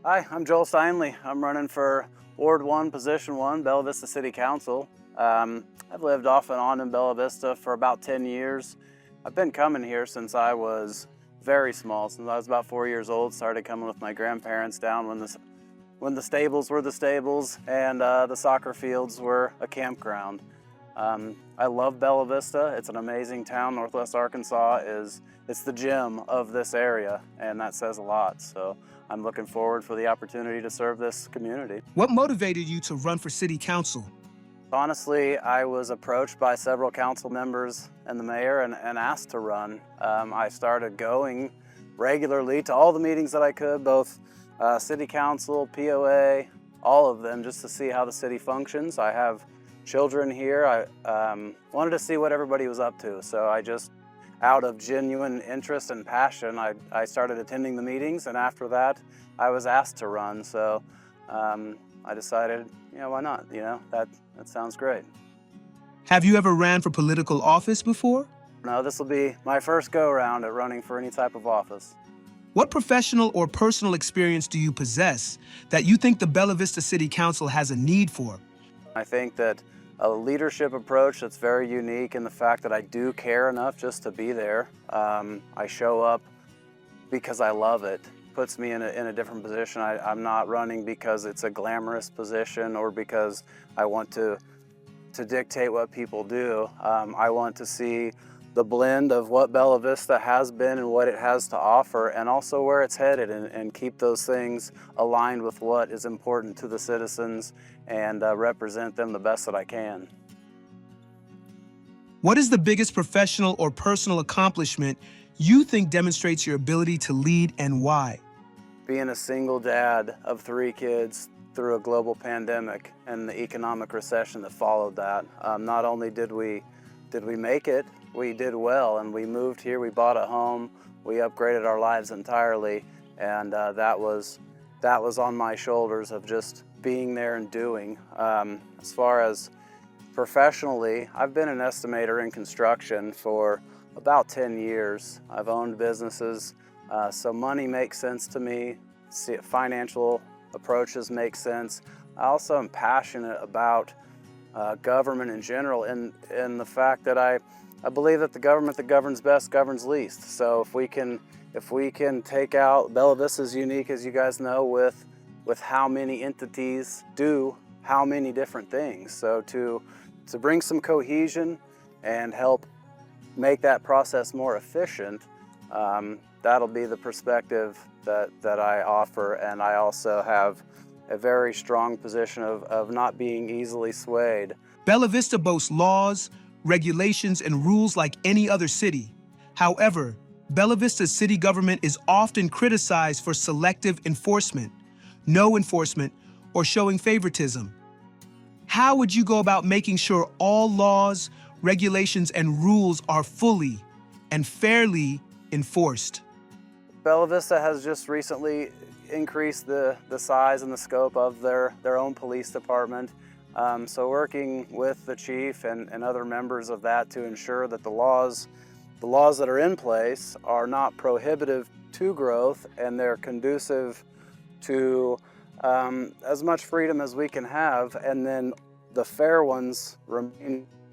Hi, I'm Joel Steinle. I'm running for Ward 1, Position 1, Bella Vista City Council. I've lived off and on in Bella Vista for about 10 years. I've been coming here since I was very small, since I was about 4 years old. Started coming with my grandparents down when the stables were the stables and the soccer fields were a campground. I love Bella Vista. It's an amazing town. Northwest Arkansas it's the gem of this area, and that says a lot. So I'm looking forward for the opportunity to serve this community. What motivated you to run for city council? Honestly, I was approached by several council members and the mayor and asked to run. I started going regularly to all the meetings that I could, both city council, POA, all of them, just to see how the city functions. I have children here. I wanted to see what everybody was up to, so I just, out of genuine interest and passion, I started attending the meetings, and after that, I was asked to run. So I decided, why not? That sounds great. Have you ever ran for political office before? No, this will be my first go-around at running for any type of office. What professional or personal experience do you possess that you think the Bella Vista City Council has a need for? I think that a leadership approach that's very unique in the fact that I do care enough just to be there. I show up because I love it. Puts me in a different position. I'm not running because it's a glamorous position or because I want to dictate what people do. I want to see the blend of what Bella Vista has been and what it has to offer, and also where it's headed, and keep those things aligned with what is important to the citizens and represent them the best that I can. What is the biggest professional or personal accomplishment you think demonstrates your ability to lead, and why? Being a single dad of 3 kids through a global pandemic and the economic recession that followed that, not only did we make it, we did well, and we moved here, we bought a home, we upgraded our lives entirely, and that was on my shoulders of just being there and doing. As far as professionally, I've been an estimator in construction for about 10 years. I've owned businesses, so money makes sense to me. Financial approaches make sense. I also am passionate about government in general, in the fact that I believe that the government that governs best governs least. So if we can take out, Bella Vista is unique, as you guys know, with how many entities do how many different things. So to bring some cohesion and help make that process more efficient, that'll be the perspective that I offer. And I also have a very strong position of not being easily swayed. Bella Vista boasts laws, regulations, and rules like any other city. However, Bella Vista's city government is often criticized for selective enforcement, no enforcement, or showing favoritism. How would you go about making sure all laws, regulations, and rules are fully and fairly enforced? Bella Vista has just recently increased the size and the scope of their own police department. So working with the chief and other members of that to ensure that the laws that are in place are not prohibitive to growth, and they're conducive to as much freedom as we can have, and then the fair ones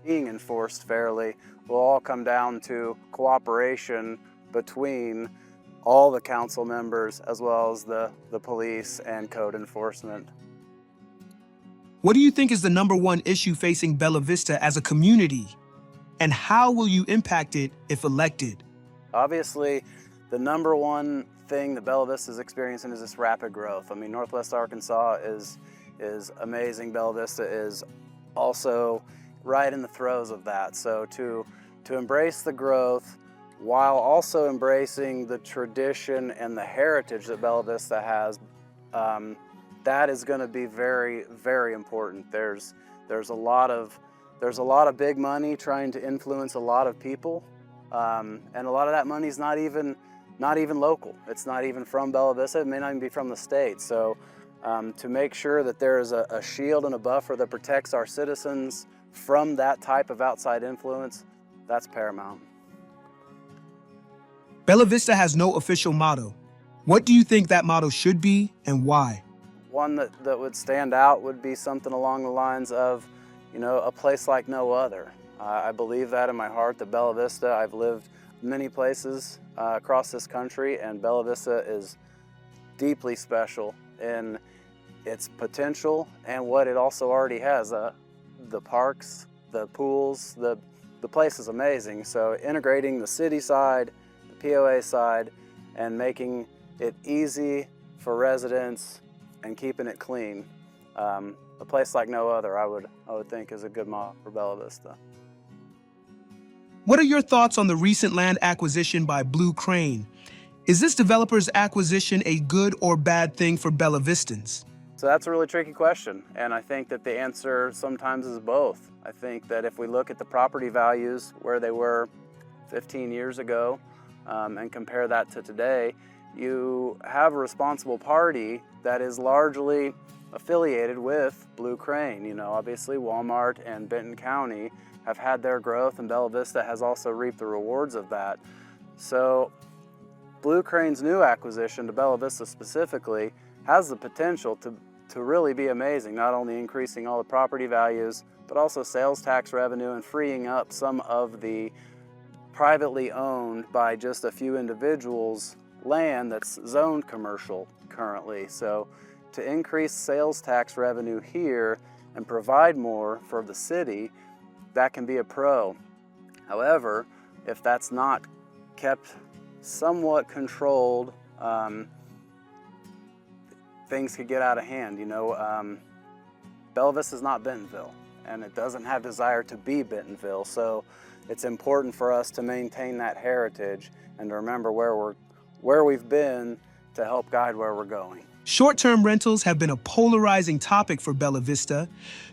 being enforced fairly, will all come down to cooperation between all the council members as well as the police and code enforcement. What do you think is the #1 issue facing Bella Vista as a community? And how will you impact it if elected? Obviously, the #1 thing that Bella Vista is experiencing is this rapid growth. I mean, Northwest Arkansas is amazing. Bella Vista is also right in the throes of that. So to embrace the growth while also embracing the tradition and the heritage that Bella Vista has, that is going to be very, very important. There's a lot of big money trying to influence a lot of people, and a lot of that money is not even local. It's not even from Bella Vista. It may not even be from the state. So to make sure that there is a shield and a buffer that protects our citizens from that type of outside influence, that's paramount. Bella Vista has no official motto. What do you think that motto should be and why? One that would stand out would be something along the lines of, a place like no other. I believe that in my heart, that Bella Vista, I've lived many places across this country, and Bella Vista is deeply special in its potential and what it also already has. The parks, the pools, the place is amazing. So integrating the city side, the POA side, and making it easy for residents and keeping it clean. A place like no other, I would think, is a good model for Bella Vista. What are your thoughts on the recent land acquisition by Blue Crane? Is this developer's acquisition a good or bad thing for Bella Vistans? So that's a really tricky question, and I think that the answer sometimes is both. I think that if we look at the property values where they were 15 years ago and compare that to today, you have a responsible party that is largely affiliated with Blue Crane. Obviously Walmart and Benton County have had their growth, and Bella Vista has also reaped the rewards of that. So Blue Crane's new acquisition to Bella Vista specifically has the potential to really be amazing, not only increasing all the property values, but also sales tax revenue and freeing up some of the privately owned by just a few individuals land that's zoned commercial currently. So to increase sales tax revenue here and provide more for the city, that can be a pro. However, if that's not kept somewhat controlled, things could get out of hand. Bella Vista is not Bentonville, and it doesn't have desire to be Bentonville. So it's important for us to maintain that heritage and to remember where we've been to help guide where we're going. Short-term rentals have been a polarizing topic for Bella Vista.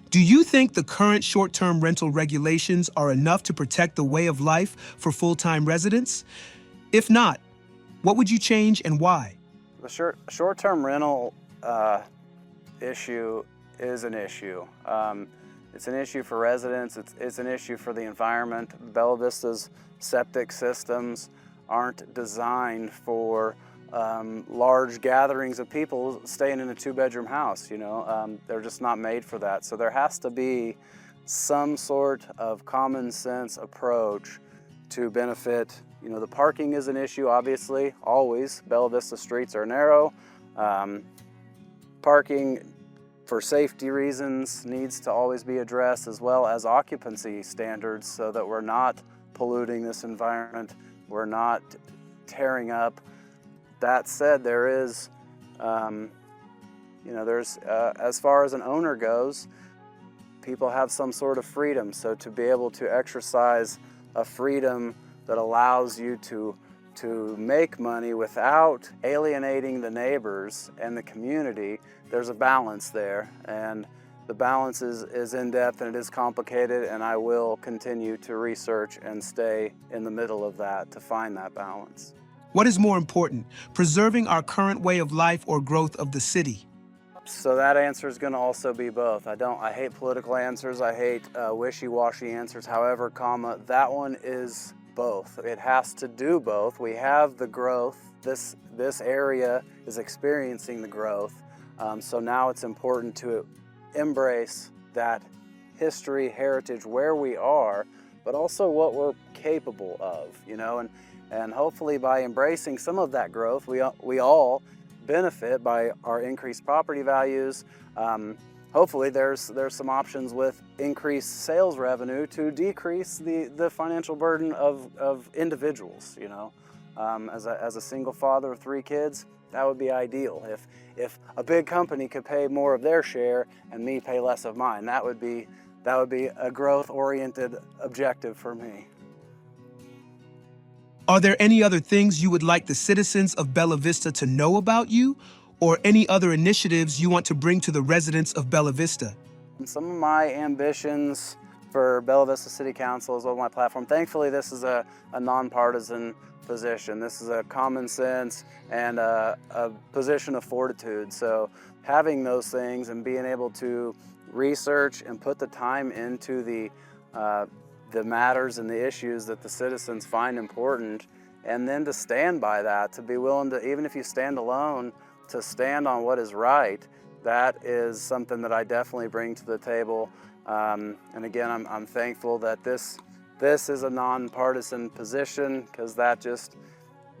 Do you think the current short-term rental regulations are enough to protect the way of life for full-time residents? If not, what would you change and why? The short-term rental issue is an issue. It's an issue for residents. It's an issue for the environment. Bella Vista's septic systems aren't designed for large gatherings of people staying in a two-bedroom house. They're just not made for that. So there has to be some sort of common sense approach to benefit. The parking is an issue, obviously, always. Bella Vista streets are narrow. Parking for safety reasons needs to always be addressed, as well as occupancy standards, so that we're not polluting this environment, we're not tearing up. That said, there is, as far as an owner goes, people have some sort of freedom. So to be able to exercise a freedom that allows you to make money without alienating the neighbors and the community, there's a balance there. And the balance is in-depth and it is complicated, and I will continue to research and stay in the middle of that to find that balance. What is more important, preserving our current way of life or growth of the city? So that answer is going to also be both. I hate political answers. I hate wishy-washy answers. However, that one is both. It has to do both. We have the growth. This area is experiencing the growth. So now it's important to embrace that history, heritage, where we are, but also what we're capable of, and hopefully by embracing some of that growth, we all benefit by our increased property values. Hopefully there's some options with increased sales revenue to decrease the financial burden of individuals. As a single father of 3 kids, that would be ideal. If a big company could pay more of their share and me pay less of mine, that would be a growth-oriented objective for me. Are there any other things you would like the citizens of Bella Vista to know about you, or any other initiatives you want to bring to the residents of Bella Vista? Some of my ambitions for Bella Vista City Council as well as my platform, thankfully this is a nonpartisan position. This is a common sense and a position of fortitude. So having those things and being able to research and put the time into the matters and the issues that the citizens find important and then to stand by that, to be willing to, even if you stand alone, to stand on what is right. That is something that I definitely bring to the table. And again, I'm thankful that this is a nonpartisan position, because that just,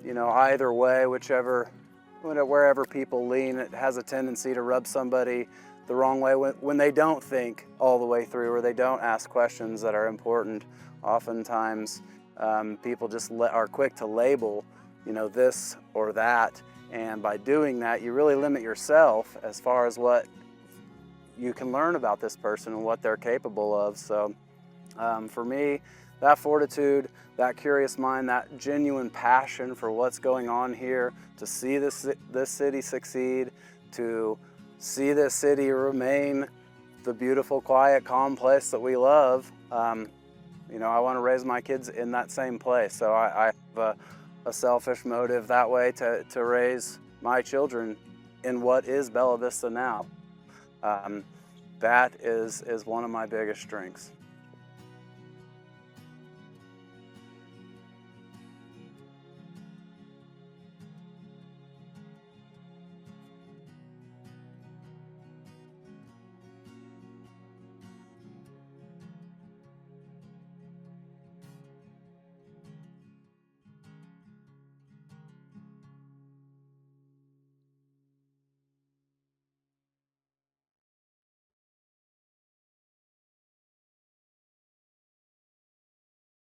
either way, wherever people lean, it has a tendency to rub somebody the wrong way when they don't think all the way through, or they don't ask questions that are important. Oftentimes, people just are quick to label, this or that. And by doing that, you really limit yourself as far as what you can learn about this person and what they're capable of. So for me, that fortitude, that curious mind, that genuine passion for what's going on here, to see this city succeed, to see this city remain the beautiful, quiet, calm place that we love. I want to raise my kids in that same place. So I have a selfish motive that way to raise my children in what is Bella Vista now. That is one of my biggest strengths.